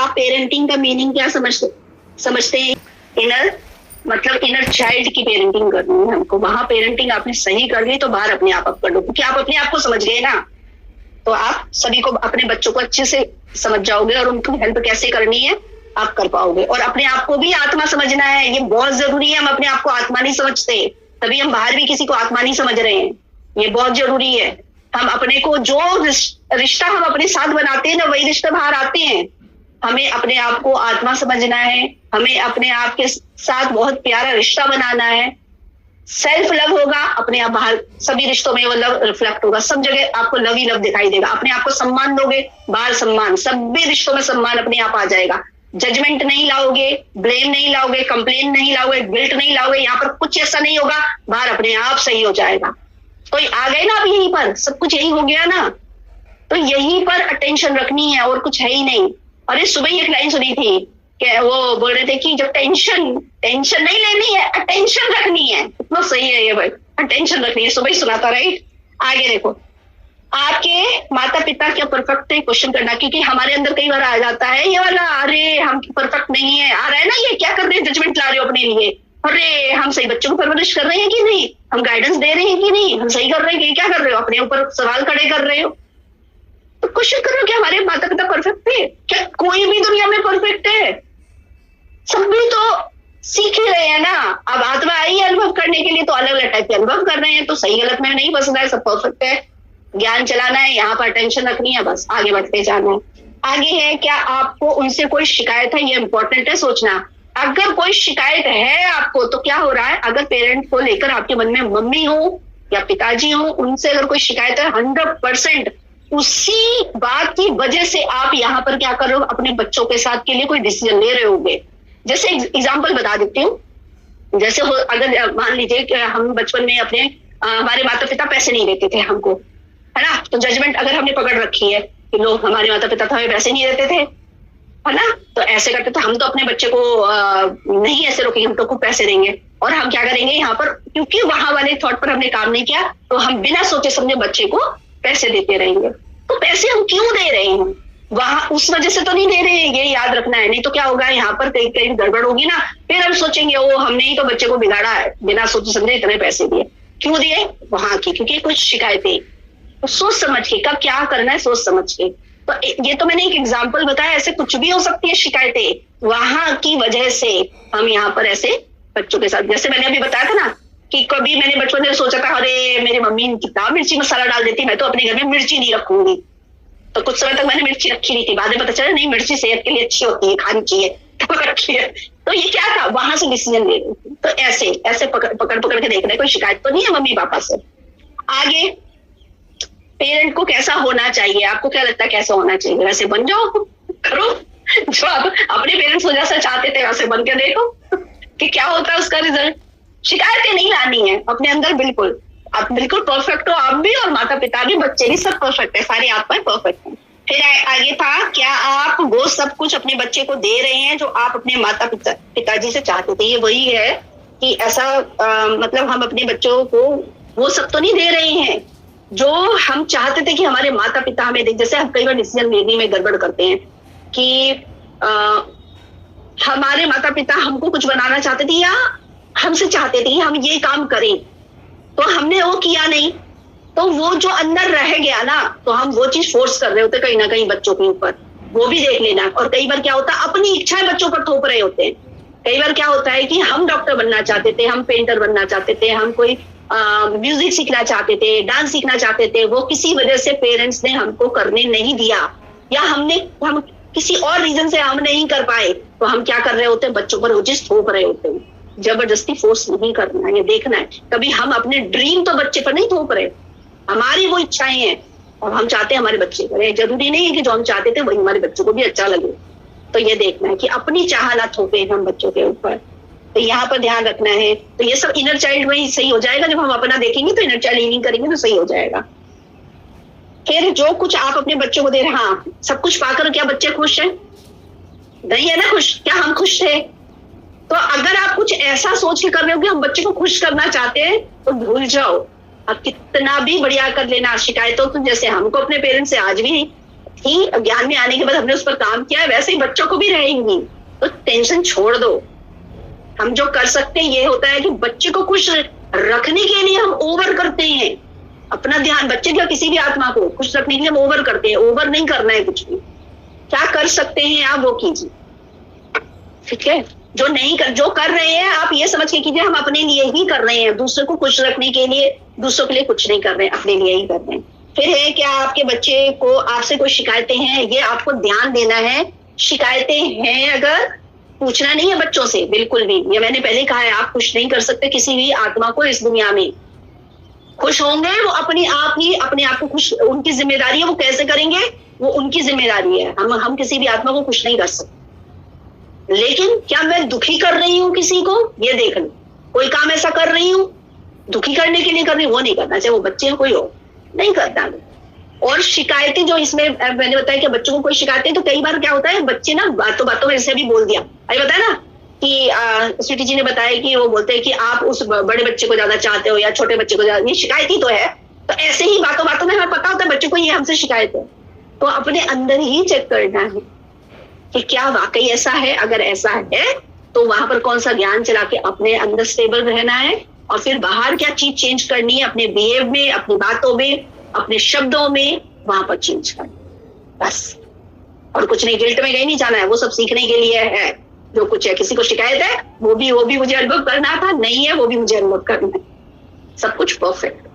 आप पेरेंटिंग का मीनिंग क्या समझते हैं? इनर चाइल्ड की पेरेंटिंग करनी है हमको। वहां पेरेंटिंग आपने सही कर ली तो बाहर अपने आप कर लो, क्योंकि आप अपने आप को समझ गए ना, तो आप सभी को, अपने बच्चों को अच्छे से समझ जाओगे और उनको हेल्प कैसे करनी है आप कर पाओगे। और अपने आप को भी आत्मा समझना है, ये बहुत जरूरी है। हम अपने आप को आत्मा नहीं समझते, तभी हम बाहर भी किसी को आत्मा नहीं समझ रहे हैं। ये बहुत जरूरी है। हम अपने को, जो रिश्ता हम अपने साथ बनाते हैं ना, वही रिश्ते बाहर आते हैं। हमें अपने आप को आत्मा समझना है, हमें अपने आप के साथ बहुत प्यारा रिश्ता बनाना है। सेल्फ लव होगा, अपने आप बाहर सभी रिश्तों में वो लव रिफ्लेक्ट होगा। सब जगह आपको लव ही लव दिखाई देगा। अपने आप को सम्मान दोगे, बाहर सम्मान, सभी रिश्तों में सम्मान अपने आप आ जाएगा। जजमेंट नहीं लाओगे, ब्लेम नहीं लाओगे, कंप्लेन नहीं लाओगे, गिल्ट नहीं लाओगे, यहाँ पर कुछ ऐसा नहीं होगा, बाहर अपने आप सही हो जाएगा। तो आ गए ना, अब यहीं पर सब कुछ यही हो गया ना, तो यहीं पर अटेंशन रखनी है और कुछ है ही नहीं। अरे सुबह ही एक लाइन सुनी थी कि वो बोल रहे थे कि जब टेंशन नहीं लेनी है, अटेंशन रखनी है। इतना सही है ये भाई, अटेंशन रखनी है, सुबह ही सुना था, राइट। आगे देखो, आपके माता पिता क्या परफेक्ट है, क्वेश्चन करना, क्योंकि हमारे अंदर कई बार आ जाता है ये वाला, अरे हम परफेक्ट नहीं है, आ रहा है ना, ये क्या कर रहे हैं, जजमेंट ला रहे हो अपने लिए, अरे हम सही बच्चों को परवरिश कर रहे हैं कि नहीं, हम गाइडेंस दे रहे हैं कि नहीं, हम सही कर रहे हैं कि क्या कर रहे हो, अपने ऊपर सवाल खड़े कर रहे हो। तो क्वेश्चन करो, क्या हमारे माता पिता परफेक्ट है? क्या कोई भी दुनिया में परफेक्ट है? सब भी तो सीख ही रहे हैं ना। अब आत्मा आई है अनुभव करने के लिए, तो अलग अलग टाइप के अनुभव कर रहे हैं, तो सही गलत में नहीं फंसना है, सब परफेक्ट है। ज्ञान चलाना है, यहाँ पर अटेंशन रखनी है, बस आगे बढ़ते जाना है। आगे है, क्या आपको उनसे कोई शिकायत है? ये इंपॉर्टेंट है सोचना। अगर कोई शिकायत है आपको, तो क्या हो रहा है, अगर पेरेंट को लेकर आपके मन में, मम्मी हो या पिताजी हो, उनसे अगर कोई शिकायत है, 100% उसी बात की वजह से आप यहाँ पर क्या कर रहे हो, अपने बच्चों के साथ के लिए कोई डिसीजन ले रहे होगे। जैसे एग्जाम्पल बता देती हूँ, जैसे अगर मान लीजिए कि हम बचपन में अपने हमारे माता पिता पैसे नहीं देते थे हमको, है ना, तो जजमेंट अगर हमने पकड़ रखी है कि लोग, हमारे माता पिता तो हमें पैसे नहीं देते थे, है ना, तो ऐसे करते, तो हम तो अपने बच्चे को नहीं ऐसे रोकेंगे, हम तो खूब पैसे देंगे। और हम क्या करेंगे यहाँ पर, क्योंकि वहां वाले थॉट पर हमने काम नहीं किया, तो हम बिना सोचे समझे बच्चे को पैसे देते रहेंगे। तो पैसे हम क्यों दे रहे हैं, वहां उस वजह से तो नहीं दे रहे हैं, ये याद रखना है। नहीं तो क्या होगा, यहाँ पर कहीं कहीं गड़बड़ होगी ना, फिर हम सोचेंगे ओ हमने ही तो बच्चे को बिगाड़ा है, बिना सोचे समझे इतने पैसे दिए। क्यों दिए? वहां की, क्योंकि कुछ शिकायतें, तो सोच समझ के, कब क्या करना है सोच समझ के। तो ये तो मैंने एक एग्जाम्पल बताया, ऐसे कुछ भी हो सकती है शिकायतें, वहां की वजह से हम यहाँ पर ऐसे बच्चों के साथ, जैसे मैंने अभी बताया था ना कि कभी मैंने बचपन में सोचा था, अरे मेरी मम्मी कितना मिर्ची मसाला डाल देती, मैं तो अपने घर में मिर्ची नहीं रखूंगी। तो कुछ समय तक मैंने मिर्ची रखी नहीं थी, बाद में पता चला नहीं, मिर्ची सेहत के लिए अच्छी होती है, खानी चाहिए, तो रखी है। तो ये क्या था, वहां से डिसीजन ले रही थी। तो ऐसे ऐसे पकड़ के देख रहे, कोई शिकायत तो नहीं है मम्मी पापा से। आगे, पेरेंट को कैसा होना चाहिए, आपको क्या लगता है कैसा होना चाहिए? वैसे बन जाओ, करो जो आप अपने पेरेंट्स को जैसा चाहते थे वैसे बन के देखो कि क्या होता है उसका रिजल्ट। शिकायतें नहीं लानी है अपने अंदर, बिल्कुल आप बिल्कुल परफेक्ट हो, आप भी और माता पिता भी, बच्चे भी, सब परफेक्ट है, सारी आत्माएं परफेक्ट है। फिर आगे था, क्या आप वो सब कुछ अपने बच्चे को दे रहे हैं जो आप अपने माता पिताजी से चाहते थे? ये वही है कि ऐसा मतलब हम अपने बच्चों को वो सब तो नहीं दे रहे हैं जो हम चाहते थे कि हमारे माता पिता हमें दे। जैसे हम कई बार डिसीजन लेने में गड़बड़ करते हैं कि हमारे माता पिता हमको कुछ बनाना चाहते थे या हमसे चाहते थे कि हम ये काम करें, तो हमने वो किया नहीं, तो वो जो अंदर रह गया ना, तो हम वो चीज फोर्स कर रहे होते कहीं ना कहीं बच्चों के ऊपर, वो भी देख लेना। और कई बार क्या होता है, अपनी इच्छाएं बच्चों पर थोप रहे होते हैं। कई बार क्या होता है कि हम डॉक्टर बनना चाहते थे, हम पेंटर बनना चाहते थे, हम कोई म्यूजिक सीखना चाहते थे, डांस सीखना चाहते थे, वो किसी वजह से पेरेंट्स ने हमको करने नहीं दिया, या हम किसी और रीजन से हम नहीं कर पाए, तो हम क्या कर रहे होते हैं, बच्चों पर वो चीज थोप रहे होते हैं। जबरदस्ती फोर्स नहीं करना है, ये देखना है। कभी हम अपने ड्रीम तो बच्चे पर नहीं थोप रहे, हमारी वो इच्छाएं हैं और हम चाहते हैं हमारे बच्चे करें। जरूरी नहीं है कि जो हम चाहते थे वही हमारे बच्चों को भी अच्छा लगे। तो ये देखना है कि अपनी चाह ना थोपे हम बच्चों के ऊपर, तो यहाँ पर ध्यान रखना है। तो ये सब इनर चाइल्ड में ही सही हो जाएगा। जब हम अपना देखेंगे तो इनर चाइल्ड हीलिंग करेंगे तो सही हो जाएगा। फिर जो कुछ आप अपने बच्चों को दे रहे हैं, हाँ, सब कुछ पाकर क्या बच्चे खुश हैं? नहीं है ना खुश? क्या हम खुश थे? तो अगर आप कुछ ऐसा सोच के कर रहे हो कि हम बच्चे को खुश करना चाहते हैं, तो भूल जाओ। अब कितना भी बढ़िया कर लेना, शिकायतों तो जैसे हमको अपने पेरेंट्स से आज भी थी, ज्ञान में आने के बाद हमने उस पर काम किया है, वैसे ही बच्चों को भी रहेंगी। तो टेंशन छोड़ दो। हम जो कर सकते हैं ये होता है कि बच्चे को खुश रखने के लिए हम ओवर करते हैं अपना ध्यान, बच्चे या किसी भी आत्मा को खुश रखने के लिए हम ओवर करते हैं। ओवर नहीं करना है कुछ भी। क्या कर सकते हैं आप वो कीजिए, ठीक है। जो कर रहे हैं आप ये समझ के कीजिए हम अपने लिए ही कर रहे हैं, दूसरे को खुश रखने के लिए, दूसरों के लिए कुछ नहीं कर रहे हैं, अपने लिए ही कर रहे हैं। फिर है क्या आपके बच्चे को आपसे कोई शिकायतें हैं, ये आपको ध्यान देना है। शिकायतें हैं अगर, पूछना नहीं है बच्चों से बिल्कुल भी। ये मैंने पहले कहा है, आप खुश नहीं कर सकते किसी भी आत्मा को इस दुनिया में। खुश होंगे वो अपने आप ही अपने आप को खुश, उनकी जिम्मेदारी है, वो कैसे करेंगे वो उनकी जिम्मेदारी है। हम किसी भी आत्मा को खुश नहीं कर सकते। लेकिन क्या मैं दुखी कर रही हूं किसी को, ये देख लो। कोई काम ऐसा कर रही हूं दुखी करने के लिए कर रही हूं, वो नहीं करना, चाहे वो बच्चे हो कोई हो, नहीं करना। और शिकायतें जो इसमें मैंने बताया कि बच्चों को कोई शिकायतें, तो कई बार क्या होता है बच्चे ना बातों बातों में ऐसे भी बोल दिया। अरे बताया ना कि स्वीटी जी ने बताया कि वो बोलते हैं कि आप उस बड़े बच्चे को ज्यादा चाहते हो या छोटे बच्चे को ज्यादा, ये शिकायत ही तो है। तो ऐसे ही बातों बातों में हमें पता होता है बच्चे को ये हमसे शिकायत है। तो अपने अंदर ही चेक करना है कि क्या वाकई ऐसा है। अगर ऐसा है तो वहां पर कौन सा ज्ञान चला के अपने अंदर स्टेबल रहना है, और फिर बाहर क्या चीज चेंज करनी है अपने बिहेव में, अपनी बातों में, अपने शब्दों में, वहां पर चेंज करना बस। और कुछ नहीं, गिल्ट में कहीं नहीं जाना है, वो सब सीखने के लिए है। जो कुछ है, किसी को शिकायत है वो भी मुझे अनुभव करना था, नहीं है वो भी मुझे अनुभव करना है। सब कुछ परफेक्ट।